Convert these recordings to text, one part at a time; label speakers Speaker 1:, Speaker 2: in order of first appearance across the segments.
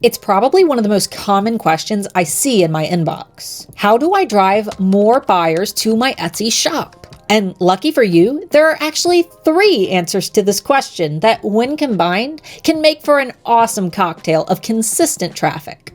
Speaker 1: It's probably one of the most common questions I see in my inbox. How do I drive more buyers to my Etsy shop? And lucky for you, there are actually 3 answers to this question that, when combined, can make for an awesome cocktail of consistent traffic.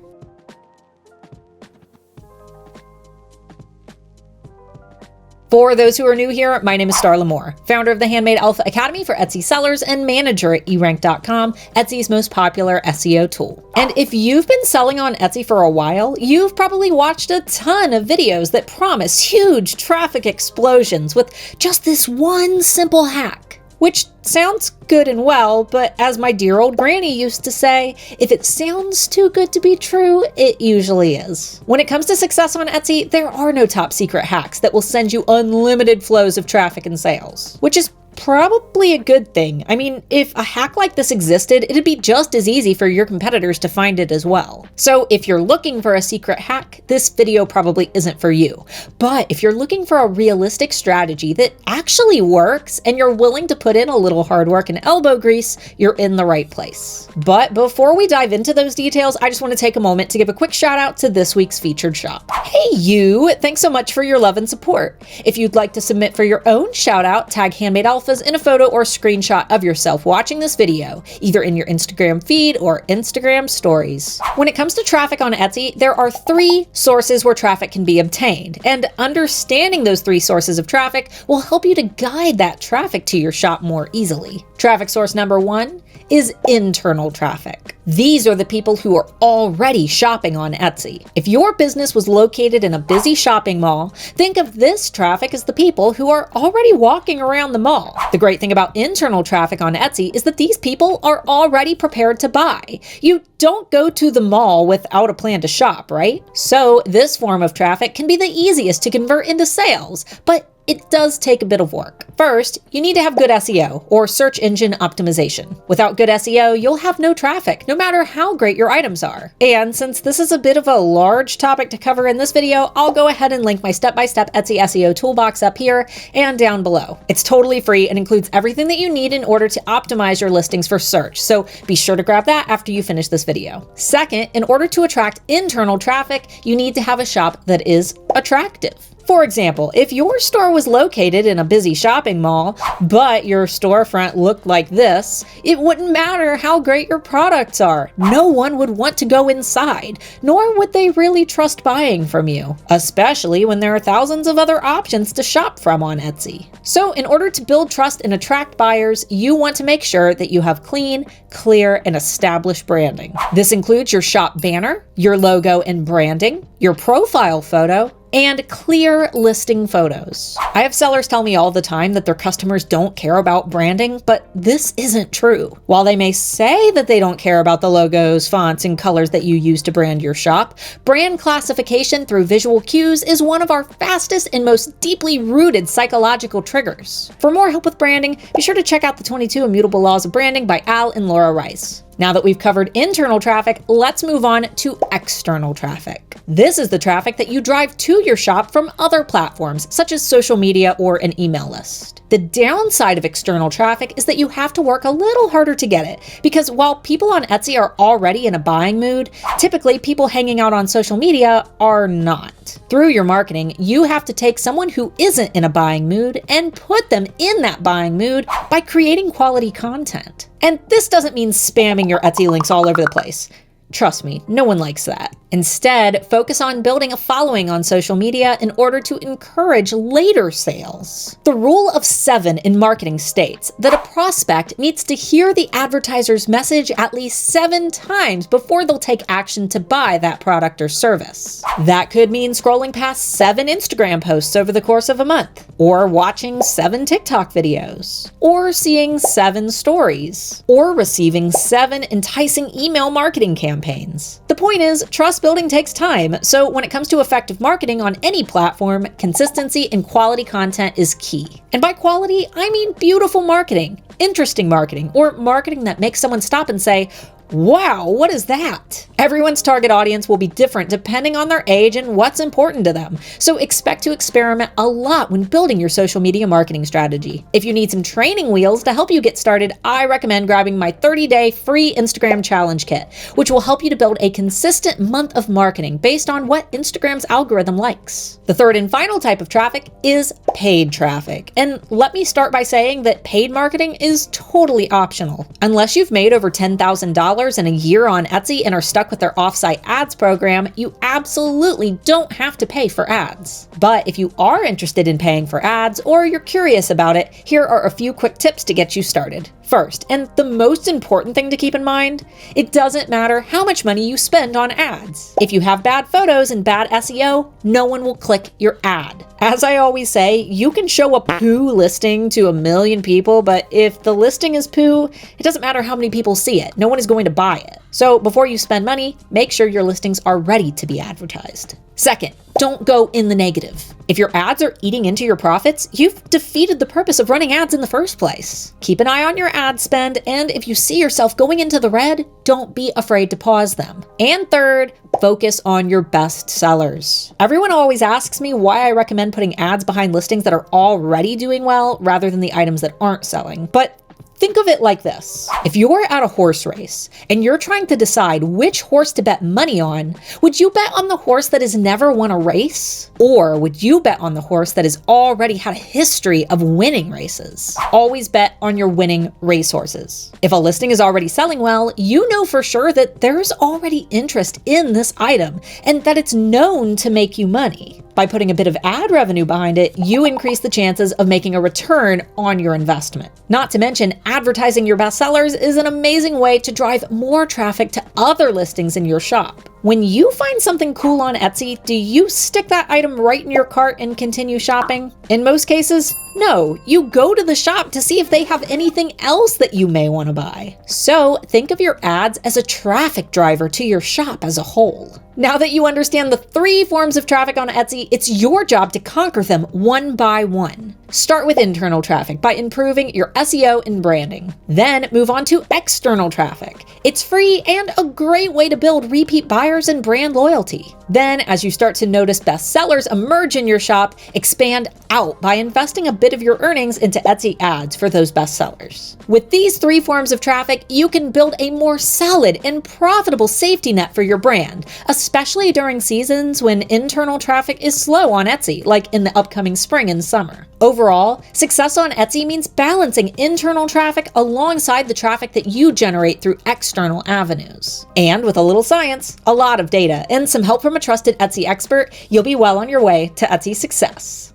Speaker 1: For those who are new here, my name is Starla, founder of the Handmade Alpha Academy for Etsy sellers and manager at erank.com, Etsy's most popular SEO tool. And if you've been selling on Etsy for a while, you've probably watched a ton of videos that promise huge traffic explosions with just this one simple hack. Which sounds good and well, but as my dear old granny used to say, if it sounds too good to be true, it usually is. When it comes to success on Etsy, there are no top secret hacks that will send you unlimited flows of traffic and sales, which is probably a good thing. I mean, if a hack like this existed, it'd be just as easy for your competitors to find it as well. So if you're looking for a secret hack, this video probably isn't for you. But if you're looking for a realistic strategy that actually works and you're willing to put in a little hard work and elbow grease, you're in the right place. But before we dive into those details, I just want to take a moment to give a quick shout out to this week's featured shop. Hey you! Thanks so much for your love and support. If you'd like to submit for your own shout out, tag Handmade Alphas in a photo or screenshot of yourself watching this video, either in your Instagram feed or Instagram stories. When it comes to traffic on Etsy, there are 3 sources where traffic can be obtained, and understanding those 3 sources of traffic will help you to guide that traffic to your shop more easily. Traffic source number 1 is internal traffic. These are the people who are already shopping on Etsy. If your business was located in a busy shopping mall, think of this traffic as the people who are already walking around the mall. The great thing about internal traffic on Etsy is that these people are already prepared to buy. You don't go to the mall without a plan to shop, right? So this form of traffic can be the easiest to convert into sales, but it does take a bit of work. First, you need to have good SEO, or search engine optimization. Without good SEO, you'll have no traffic, no matter how great your items are. And since this is a bit of a large topic to cover in this video, I'll go ahead and link my step-by-step Etsy SEO toolbox up here and down below. It's totally free and includes everything that you need in order to optimize your listings for search, so be sure to grab that after you finish this video. Second, in order to attract internal traffic, you need to have a shop that is attractive. For example, if your store was located in a busy shopping mall, but your storefront looked like this, it wouldn't matter how great your products are. No one would want to go inside, nor would they really trust buying from you, especially when there are thousands of other options to shop from on Etsy. So in order to build trust and attract buyers, you want to make sure that you have clean, clear, and established branding. This includes your shop banner, your logo and branding, your profile photo, and clear listing photos. I have sellers tell me all the time that their customers don't care about branding, but this isn't true. While they may say that they don't care about the logos, fonts, and colors that you use to brand your shop, brand classification through visual cues is one of our fastest and most deeply rooted psychological triggers. For more help with branding, be sure to check out the 22 Immutable Laws of Branding by Al and Laura Rice. Now that we've covered internal traffic, let's move on to external traffic. This is the traffic that you drive to your shop from other platforms, such as social media or an email list. The downside of external traffic is that you have to work a little harder to get it, because while people on Etsy are already in a buying mood, typically people hanging out on social media are not. Through your marketing, you have to take someone who isn't in a buying mood and put them in that buying mood by creating quality content. And this doesn't mean spamming your Etsy links all over the place. Trust me, no one likes that. Instead, focus on building a following on social media in order to encourage later sales. The rule of 7 in marketing states that a prospect needs to hear the advertiser's message at least 7 times before they'll take action to buy that product or service. That could mean scrolling past 7 Instagram posts over the course of a month, or watching 7 TikTok videos, or seeing 7 stories, or receiving 7 enticing email marketing campaigns. The point is, trust building takes time, so when it comes to effective marketing on any platform, consistency and quality content is key. And by quality, I mean beautiful marketing, interesting marketing, or marketing that makes someone stop and say, Wow, what is that? Everyone's target audience will be different depending on their age and what's important to them, so expect to experiment a lot when building your social media marketing strategy. If you need some training wheels to help you get started, I recommend grabbing my 30-day free Instagram challenge kit, which will help you to build a consistent month of marketing based on what Instagram's algorithm likes. The third and final type of traffic is paid traffic. And let me start by saying that paid marketing is totally optional. Unless you've made over $10,000 in a year on Etsy and are stuck with their offsite ads program, you absolutely don't have to pay for ads. But if you are interested in paying for ads or you're curious about it, here are a few quick tips to get you started. First, and the most important thing to keep in mind, it doesn't matter how much money you spend on ads. If you have bad photos and bad SEO, no one will click your ad. As I always say, you can show a poo listing to 1 million people, but if the listing is poo, it doesn't matter how many people see it. No one is going to buy it. So before you spend money, make sure your listings are ready to be advertised. Second, don't go in the negative. If your ads are eating into your profits, you've defeated the purpose of running ads in the first place. Keep an eye on your ad spend, and if you see yourself going into the red, don't be afraid to pause them. And third, focus on your best sellers. Everyone always asks me why I recommend putting ads behind listings that are already doing well rather than the items that aren't selling. But think of it like this. If you're at a horse race and you're trying to decide which horse to bet money on, would you bet on the horse that has never won a race? Or would you bet on the horse that has already had a history of winning races? Always bet on your winning racehorses. If a listing is already selling well, you know for sure that there's already interest in this item and that it's known to make you money. By putting a bit of ad revenue behind it, you increase the chances of making a return on your investment. Not to mention, advertising your bestsellers is an amazing way to drive more traffic to other listings in your shop. When you find something cool on Etsy, do you stick that item right in your cart and continue shopping? In most cases, no. You go to the shop to see if they have anything else that you may want to buy. So think of your ads as a traffic driver to your shop as a whole. Now that you understand the 3 forms of traffic on Etsy, it's your job to conquer them one by one. Start with internal traffic by improving your SEO and branding. Then move on to external traffic. It's free and a great way to build repeat buyers and brand loyalty. Then, as you start to notice bestsellers emerge in your shop, expand out by investing a bit of your earnings into Etsy ads for those bestsellers. With these 3 forms of traffic, you can build a more solid and profitable safety net for your brand, especially during seasons when internal traffic is slow on Etsy, like in the upcoming spring and summer. Overall, success on Etsy means balancing internal traffic alongside the traffic that you generate through external avenues. And with a little science, a lot of data, and some help from a trusted Etsy expert, you'll be well on your way to Etsy success.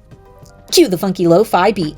Speaker 1: Cue the funky lo-fi beat.